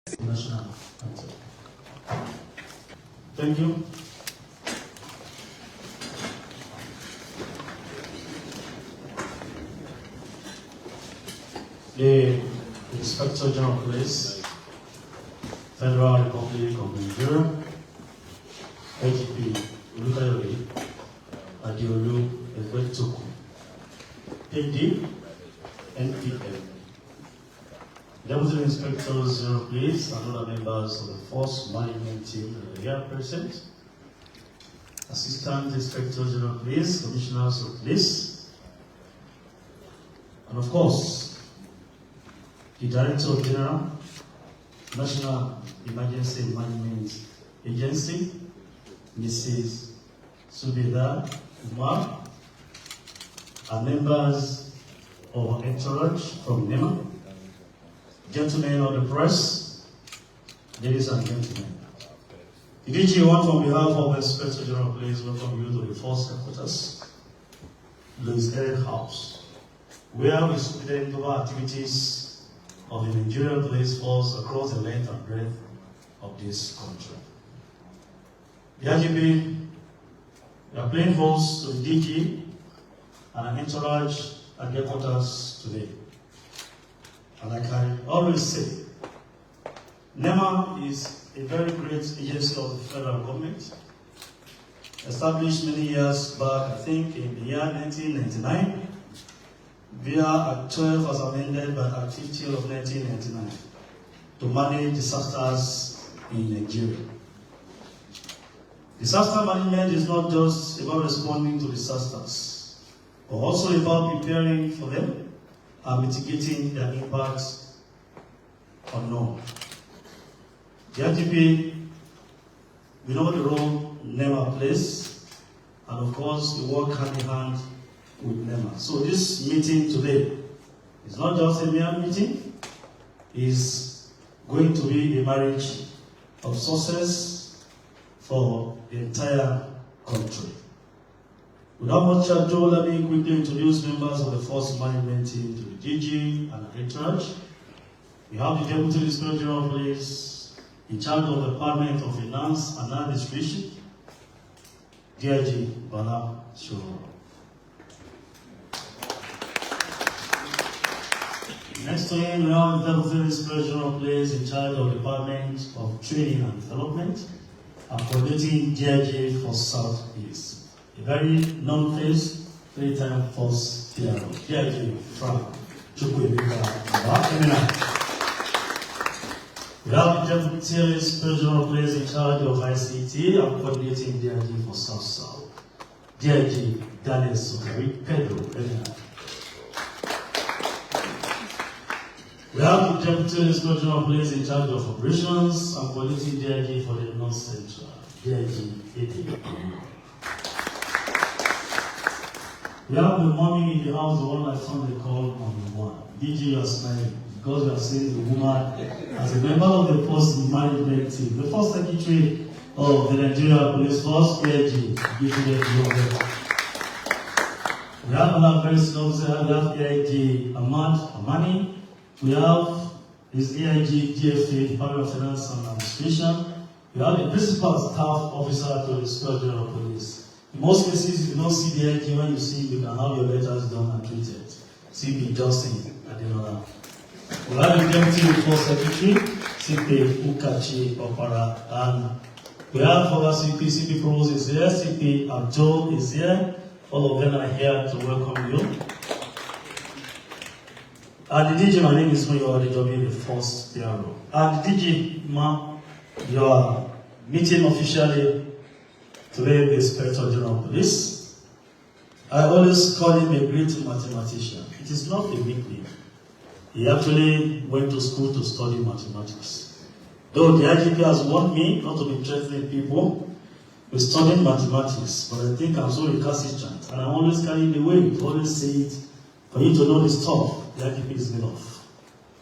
national anthem. Thank you. The Inspector General Police, Federal Republic of Nigeria, IGP Kayode, Adeolu, Egbetokun, PD, NPM. Deputy Inspectors General Police and other members of the Force Management Team that are here present, Assistant Inspector General Police, Commissioners of Police, and of course, the Director General, National Emergency Management Agency, Mrs. Subeda Umar, and members of entourage from NEMA, gentlemen of the press, ladies and gentlemen. The DG want on behalf of the Inspector General Police welcome you to the Force Headquarters, Louis Eric House, where we superintend over activities of the Nigerian Police Force across the length and breadth of this country. The IGP, we are playing host to the DG and an entourage at headquarters today. And like I always say, NEMA is a very great agency of the federal government, established many years back, I think in the year 1999, via Act 12 as amended by Act 15 of 1999, to manage disasters in Nigeria. Disaster management is not just about responding to disasters, but also about preparing for them and mitigating their impacts unknown. The IGP, we know the role NEMA plays, and of course, we work hand in hand with NEMA. So this meeting today is not just a mere meeting, it's going to be a marriage of success for the entire country. Without much ado, let me quickly introduce members of the Force Management Team to the DG and the entourage. We have the Deputy Inspector General Police in charge of the Department of Finance and Administration, DIG Bala Shoro. Next to him, we have the Deputy Inspector General Police in charge of the Department of Training and Development and coordinating DIG for Southeast. A very known-faced, three-time Force hero, DIG Frank Chukwuemeka. We have the Deputy Inspector General Police in charge of ICT and coordinating DIG for South-South, DIG Daniel Sokari Pedro. We have the Deputy Inspector General Police in charge of operations and coordinating DIG for the North Central, DIG Ede. We have the mommy in the house, the one I fondly call number one. DG, you are smiling because we are seeing the woman as a member of the Force Management Team, the First Secretary of the Nigerian Police Force, DIG. We have another very strong officer, we have DIG Ahmad Amani. We have his DIG DFA, Department of Finance and Administration. We have the Principal Staff Officer to the Inspector General Police. In most cases, you don't see the DIG. When you see, you can have your letters done and treated. CP Justin Adeolu. We have the Deputy Force Secretary, CP Ukachi Opara, and we have our CP Pros is here, CP Abdul is here. All of them are here to welcome you. And the DG, my name is Kayode, the Force Bureau. And the DG, ma, you are meeting officially today the Inspector General Police. I always call him a great mathematician. It is not a nickname. He actually went to school to study mathematics. Though the IGP has warned me not to be threatening people with studying mathematics, but I think I'm so recalcitrant, and I'm always carrying the weight, always say it, for you to know the stuff the IGP is made of.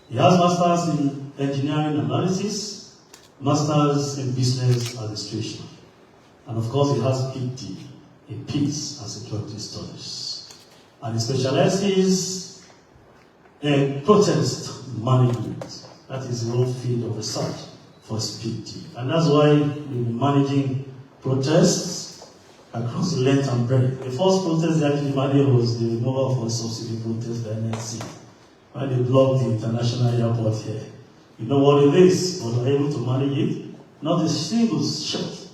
He has masters in engineering analysis, masters in business administration. And of course, he has PhD in peace and security studies. And he specializes in protest management. That is the whole field of research for speed. And that's why we've been managing protests across the length and breadth. The first protest they actually managed was the removal for subsidy protest by NSC, when they blocked the international airport here. You know what it is, but we're able to manage it. Not a single shot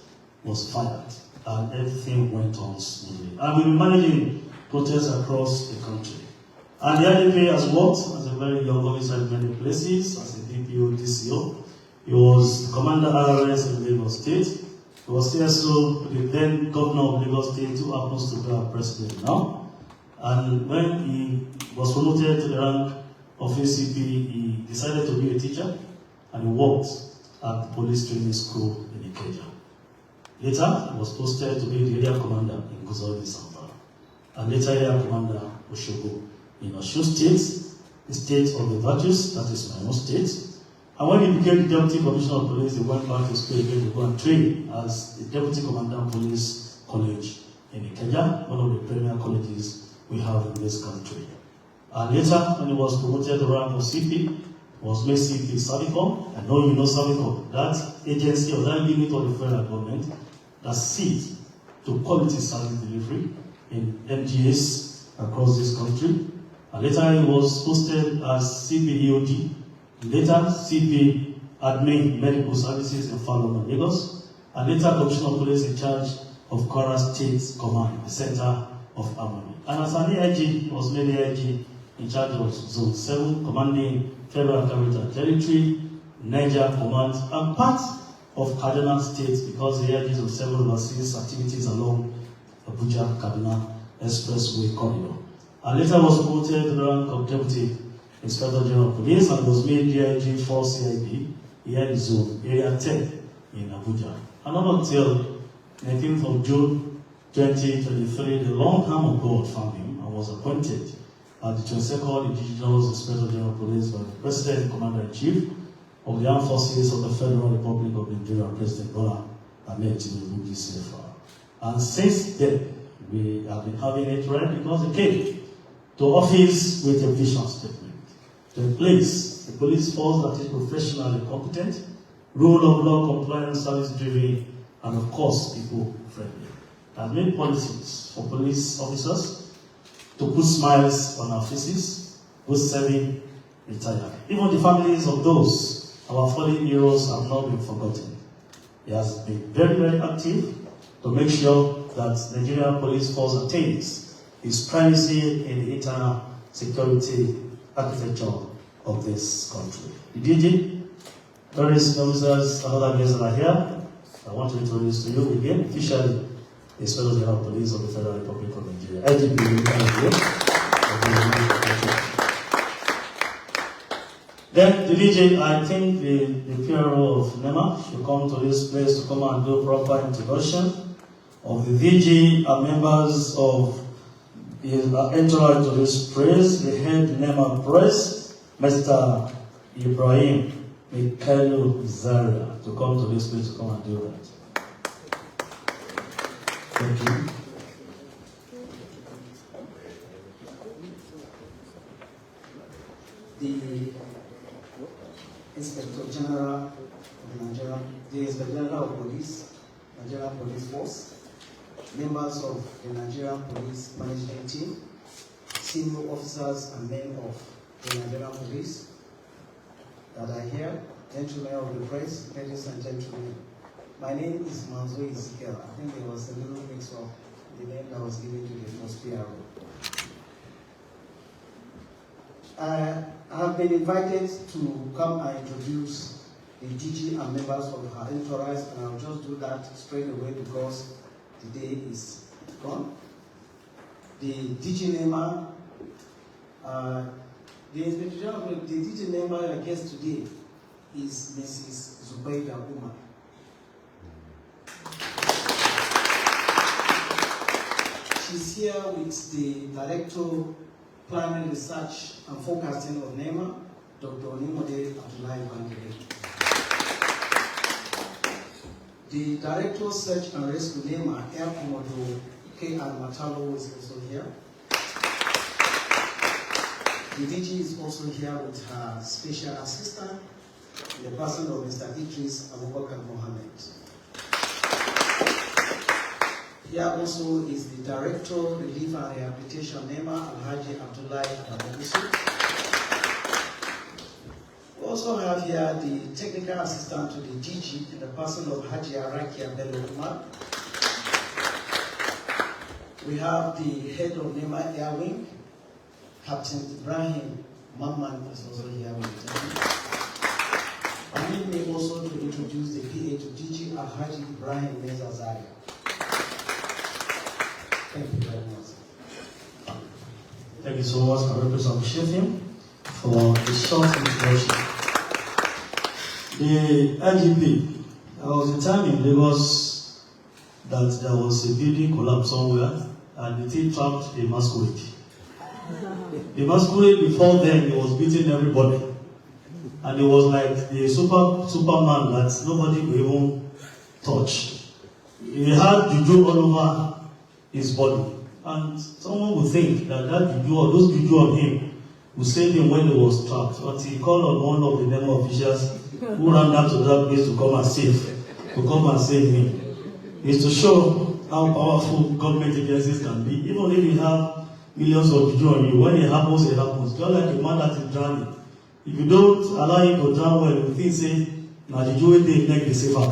was fired, and everything went on smoothly. And we've been managing protests across the country. And the IDP has worked as a very young officer in many places, as a DPO, DCO. He was the commander RRS in Lagos State. He was CSO to the then governor of Lagos State, who happens to be our president now. And when he was promoted to the rank of ACP, he decided to be a teacher, and he worked at the police training school in Ikeja. Later, he was posted to be the area commander in Guzau, Zamfara, and later area commander Oshogo in Osun State, the state of the virtues, that is my own state. And when he became the deputy commissioner of police, he went back to school again to go and train as the deputy commander of police college in Ikeja, one of the premier colleges we have in this country. And later, when he was promoted to the rank of CP, he was made CP Savicom. I know you know Savicom, that agency or that unit of the federal government that sees to quality service delivery in MGAs across this country. And later he was posted as CP EOD, later CP Admin Medical Services in Falun, Lagos, and later Commissioner of Police in charge of Kwara State Command, the Center of Armament. And as an AIG, he was made AIG in charge of Zone 7, commanding Federal Capital Territory, Niger Command, and part of Kaduna State, because the AIG Zone 7 oversees activities along Abuja-Kaduna Expressway corridor. And later was promoted to the rank of Deputy Inspector General of Police and was made DIG 4 CIB, here in Zone Area 10 in Abuja. And not until 19th of June 2023, the long arm of God found him and was appointed as the 22nd Indigenous Inspector General of Police by the President Commander-in-Chief of the Armed Forces of the Federal Republic of Nigeria, President Bola Ahmed Tinubu GCFR. And since then, we have been having it right because he came to office with a vision statement to replace a police force that is professionally competent, rule of law compliant, service driven, and of course, people friendly. That made policies for police officers to put smiles on our faces, both serving, retired. Even the families of those, our fallen heroes, have not been forgotten. He has been very, very active to make sure that Nigerian police force attains its primacy in the internal security architecture of this country. The DG, various officers, and other guests that are here, I want to introduce to you again, officially, the Inspector General of Police of the Federal Republic of Nigeria. Then the DJ, I think the PRO of NEMA should come to this place to come and do proper introduction of the VG and members of the entourage of this press, the head NEMA press, Mr. Ibrahim Mikhailo Zaria, to come to this place to come and do that. Thank you. The Inspector General of the Inspector General of Police, Nigerian Police Force, members of the Nigerian Police Management Team, senior officers and men of the Nigerian Police that are here, gentlemen of the press, ladies and gentlemen. My name is Manzo Ezekiel. I think there was a little mix of the name that was given to the first PRO. I have been invited to come and introduce the DG and members of her entourage, and I'll just do that straight away because the day is gone. The DG NEMA, the Inspector General, the DG NEMA I guess today is Mrs. Zubaida Umar. She's here with the Director Planning, Research and Forecasting of NEMA, Dr. Onimode Abdullahi Bangere. The Director Search and Rescue NEMA, Air Commodore K. Matalo, is also here. The DG is also here with her Special Assistant, in the person of Mr. Idris Abubakar Mohammed. Here also is the Director, Relief and Rehabilitation, NEMA, Alhaji Abdullahi Adaolu. We also have here the Technical Assistant to the DG in the person of Haji Arakia Bello Umar. We have the Head of NEMA Air Wing, Captain Ibrahim Mamman is also here with me. Permit me also to introduce the PA to DG Alhaji Ibrahim Mezazaria. Thank you very much. Thank you so much. I appreciate him for the short introduction. The IGP, there was a time in Lagos that there was a building collapse somewhere and the thief trapped a masquerade. The masquerade before then, he was beating everybody. And it was like the Superman that nobody could even touch. He had juju all over his body. And someone would think that juju or those juju on him would save him when he was trapped. But he called on one of the NEMA officials who ran down to that place to come and save him. It's to show how powerful government agencies can be. Even if you have millions of juju on you, when it happens, it happens. Just like a man that is drowning. If you don't allow him to drown well, you think, say, now the juju they make the safer.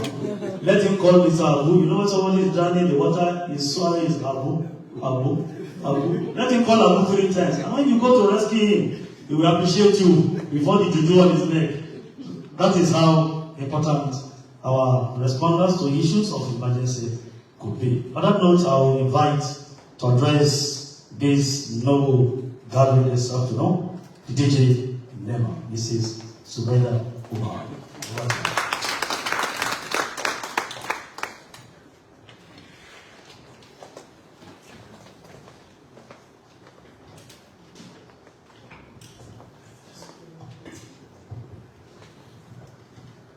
Let him call Mr. Abu. You know when somebody is drowning in the water, his swallow is Abu. Let him call Abu 3 times. And when you go to rescue him, he will appreciate you before the juju on his neck. That is how important our responders to issues of emergency could be. On that note, I will invite to address this noble gathering this afternoon, the DJ NEMA, Mrs. Subeda Umar.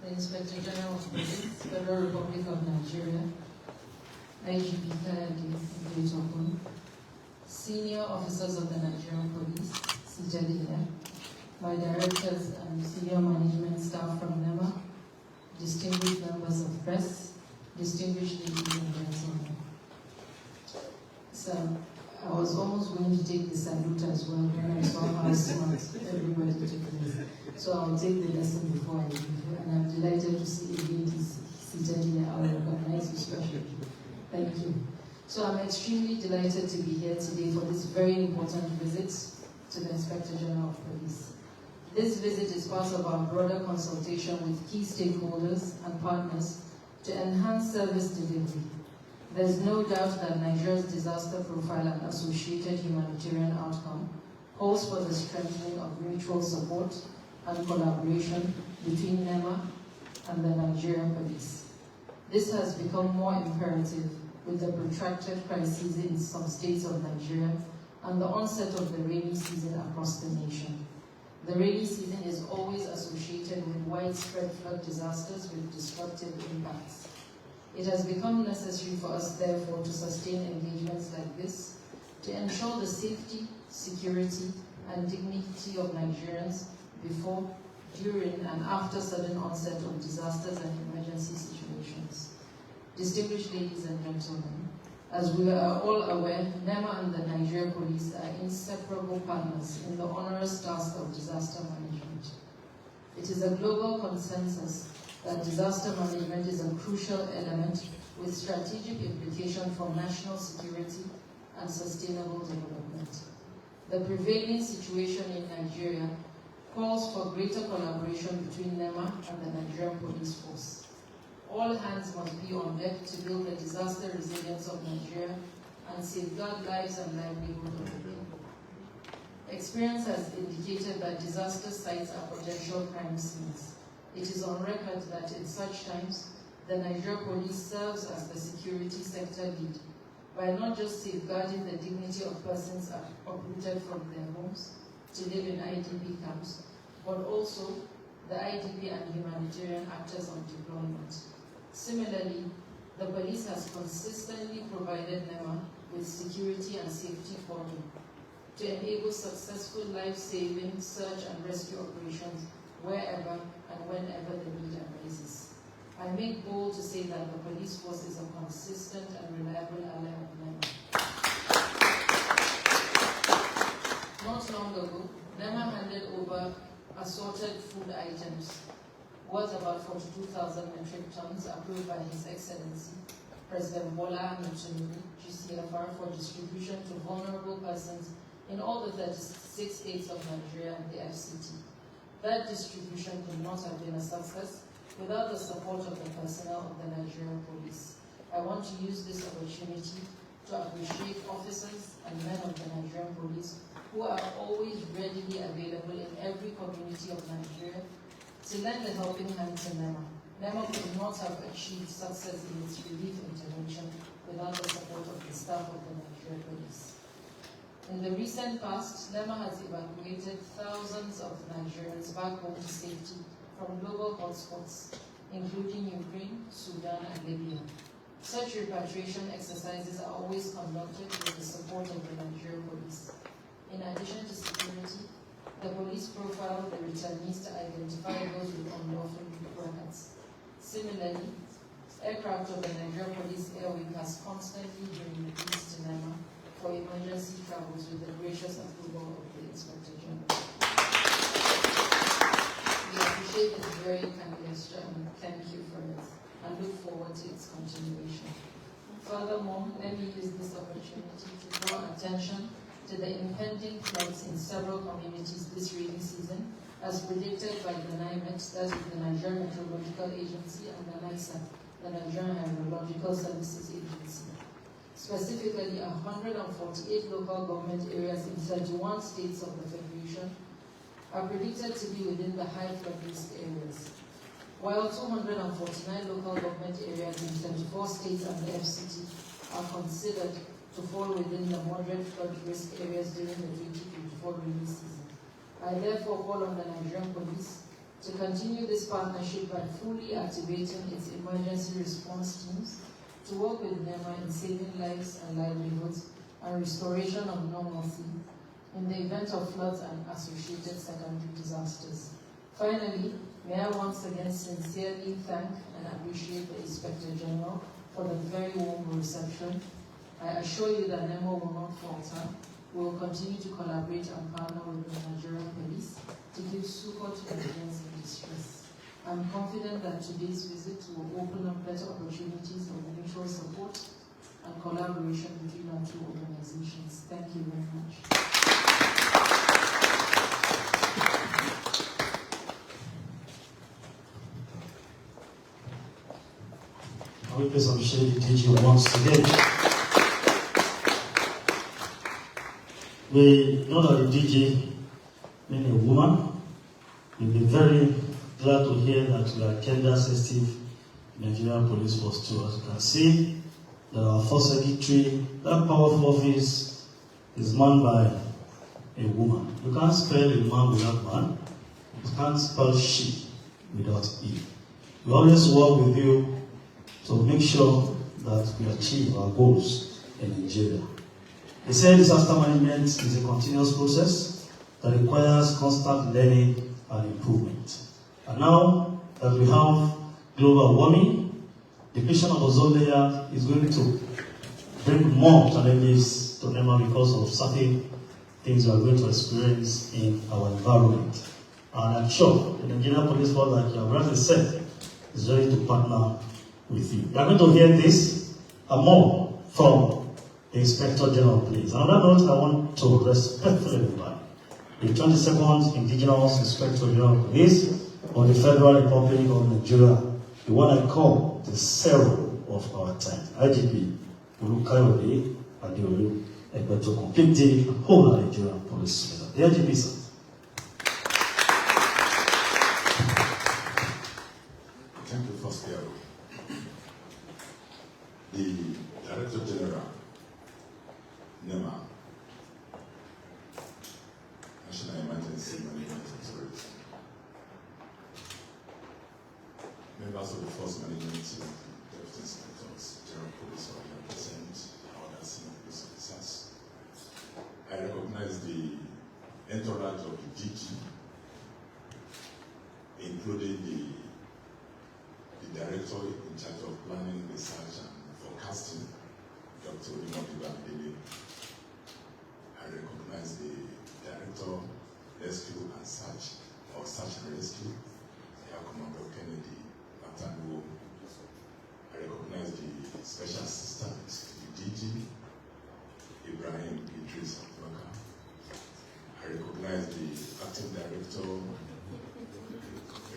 Inspector General of Police, Federal Republic of Nigeria, IGP Kayode, Egbetokun, senior officers of the Nigerian Police, seated here, my directors and senior management staff from NEMA, distinguished members of press, distinguished ladies and gentlemen. So, I was almost going to take the salute as well when I saw how smart everybody took this. So I'll take the lesson before I leave. And I'm delighted to see a lady seated here. I'll recognize you specially. Thank you. So I'm extremely delighted to be here today for this very important visit to the Inspector General of Police. This visit is part of our broader consultation with key stakeholders and partners to enhance service delivery. There's no doubt that Nigeria's disaster profile and associated humanitarian outcome calls for the strengthening of mutual support and collaboration between NEMA and the Nigerian police. This has become more imperative with the protracted crises in some states of Nigeria and the onset of the rainy season across the nation. The rainy season is always associated with widespread flood disasters with disruptive impacts. It has become necessary for us, therefore, to sustain engagements like this to ensure the safety, security, and dignity of Nigerians before, during, and after sudden onset of disasters and emergency situations. Distinguished ladies and gentlemen, as we are all aware, NEMA and the Nigerian police are inseparable partners in the onerous task of disaster management. It is a global consensus that disaster management is a crucial element with strategic implication for national security and sustainable development. The prevailing situation in Nigeria calls for greater collaboration between NEMA and the Nigerian Police Force. All hands must be on deck to build the disaster resilience of Nigeria and safeguard lives and livelihood of the people. Experience has indicated that disaster sites are potential crime scenes. It is on record that in such times, the Nigerian police serves as the security sector lead by not just safeguarding the dignity of persons uprooted from their homes to live in IDP camps, but also the IDP and humanitarian actors on deployment. Similarly, the police has consistently provided NEMA with security and safety forum to enable successful life-saving search and rescue operations wherever and whenever the need arises. I make bold to say that the police force is a consistent and reliable ally of NEMA. Not long ago, NEMA handed over assorted food items worth about 42,000 metric tons approved by His Excellency President Bola Tinubu, GCFR, for distribution to vulnerable persons in all the 36 states of Nigeria and the FCT. That distribution could not have been a success without the support of the personnel of the Nigerian police. I want to use this opportunity to appreciate officers and men of the Nigerian police who are always readily available in every community of Nigeria to lend a helping hand to NEMA. NEMA could not have achieved success in its relief intervention without the support of the staff of the Nigerian police. In the recent past, NEMA has evacuated thousands of Nigerians back home to safety from global hotspots, including Ukraine, Sudan, and Libya. Such repatriation exercises are always conducted with the support of the Nigerian police. In addition to security, the police profile the returnees to identify those with unlawful records. Similarly, aircraft of the Nigerian Police Air Wing has constantly been released to NEMA for emergency travels with the gracious approval of the Inspector General. We appreciate this very kind gesture and thank you for it and look forward to its continuation. Furthermore, let me use this opportunity to draw attention to the impending floods in several communities this rainy season, as predicted by the NIMET, that is the Nigerian Meteorological Agency, and the NISA, the Nigerian Hydrological Services Agency. Specifically, 148 local government areas in 31 states of the Federation are predicted to be within the high flood risk areas, while 249 local government areas in 34 states and the FCT are considered to fall within the moderate flood risk areas during the 2024 rainy season. I therefore call on the Nigerian police to continue this partnership by fully activating its emergency response teams to work with NEMA in saving lives and livelihoods and restoration of normalcy in the event of floods and associated secondary disasters. Finally, may I once again sincerely thank and appreciate the Inspector General for the very warm reception. I assure you that NEMA will not falter. We will continue to collaborate and partner with the Nigerian police to give support to Nigerians in distress. I'm confident that today's visit will open up better opportunities of mutual support and collaboration between our two organizations. Thank you very much. I will please appreciate the DG once again. We know that the DG, being a woman, will be very glad to hear that we are gender-sensitive Nigerian police force too. As you can see, that our first secretary, that powerful office, is manned by a woman. You can't spell a man without man. You can't spell she without E. We always work with you to make sure that we achieve our goals in Nigeria. They say disaster management is a continuous process that requires constant learning and improvement. And now that we have global warming, depletion of ozone layer is going to bring more challenges to NEMA because of certain things we are going to experience in our environment. And I'm sure the Nigerian Police Force, like you have rightly said, is ready to partner with you. We are going to hear this and more from the Inspector General, please. On that note, I want to respectfully invite the 22nd Indigenous Inspector General Police of the Federal Republic of Nigeria, the one I call the Zero of our time, IGP Kayode Adeolu Egbetokun, PhD, and whole Nigerian Police. The IGP, sir. Thank you, First Year. The Director General, NEMA, National Emergency Management Authority, members of the Force Management Team, Deputy Inspectors, General Police Officers, and other senior police officers. I recognize the entourage of the DG, including the director in charge of planning, research, and forecasting, Dr. Adeolu. I recognize the director, rescue and search, or search and rescue, Air Commander Kayode. I recognize the special assistant, the DG, Ibrahim Idris Abubakar. I recognize the acting director,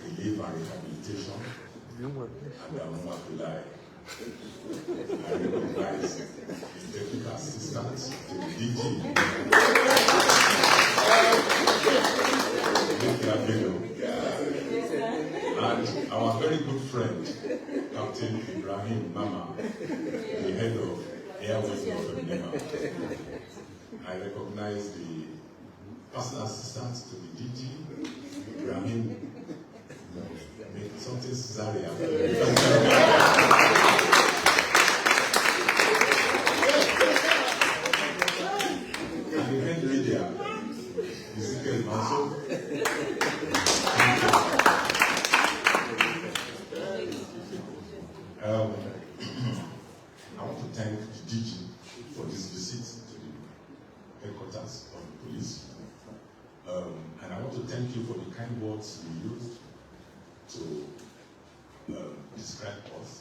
relief and rehabilitation, Adamu Abdullahi. I recognize the technical assistant to the DG, and our very good friend, Captain Ibrahim Mama, the head of Airways of NEMA. I recognize the personal assistant to the DG, Ibrahim, something Zaria. And the head media, Ezekiel Manso. I want to thank the DG for this visit to the headquarters of the police. And I want to thank you for the kind words you used to describe us,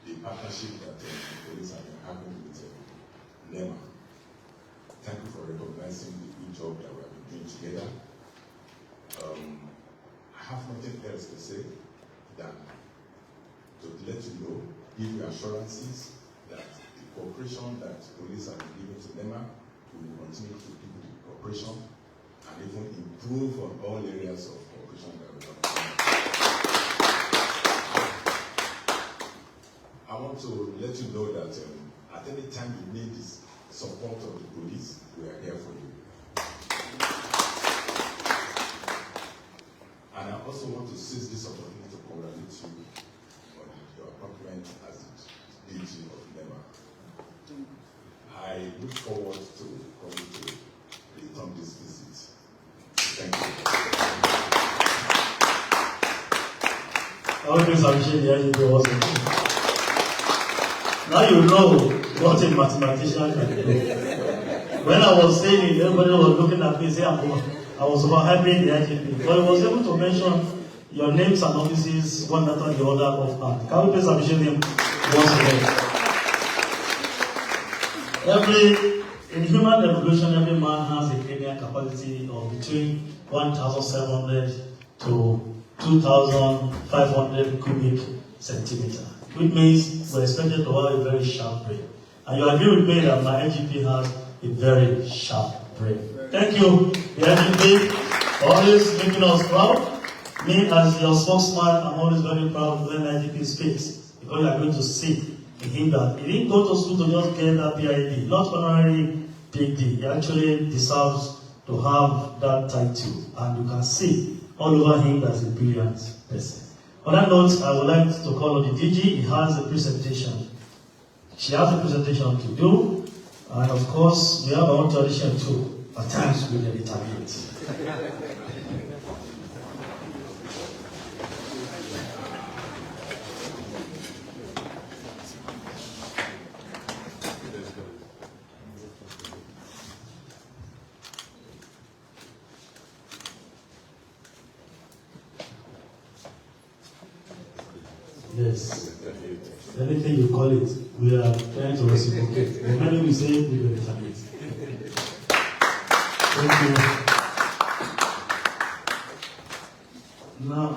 the partnership that the police have been having with NEMA. Thank you for recognizing the good job that we have been doing together. I have nothing else to say than to let you know, give you assurances that the cooperation that police have been giving to NEMA will continue to give the cooperation and even improve on all areas of cooperation that we have. I want to let you know that at any time you need this support of the police, we are here for you. And I also want to seize this opportunity to congratulate you on your appointment as the DG of NEMA. I look forward to coming to return this visit. Thank you. I always appreciate the idea was now you know what a mathematician can do. When I was saying it, everybody was looking at me saying I was overhyping the IGP. But I was able to mention your names and offices one after the other offhand. Can we please appreciate them once again? In human evolution, every man has a cranial capacity of between 1,700 to 2,500 cubic centimeters, which means we're expected to have a very sharp brain. And you agree with me that my IGP has a very sharp brain. Thank you, the IGP, for always making us proud. Me, as your spokesman, I'm always very proud when IGP speaks, because you are going to see in him that he didn't go to school to just get that PID, not honorary PhD. He actually deserves to have that title, and you can see all over him that he's a brilliant person. On that note, I would like to call on the DG. He has a presentation. She has a presentation to do, and of course, we have our own tradition too. At times, we get retaliate. Yes. Anything you call it, we are trying to reciprocate. The money we say, we will retaliate. Thank you. Now,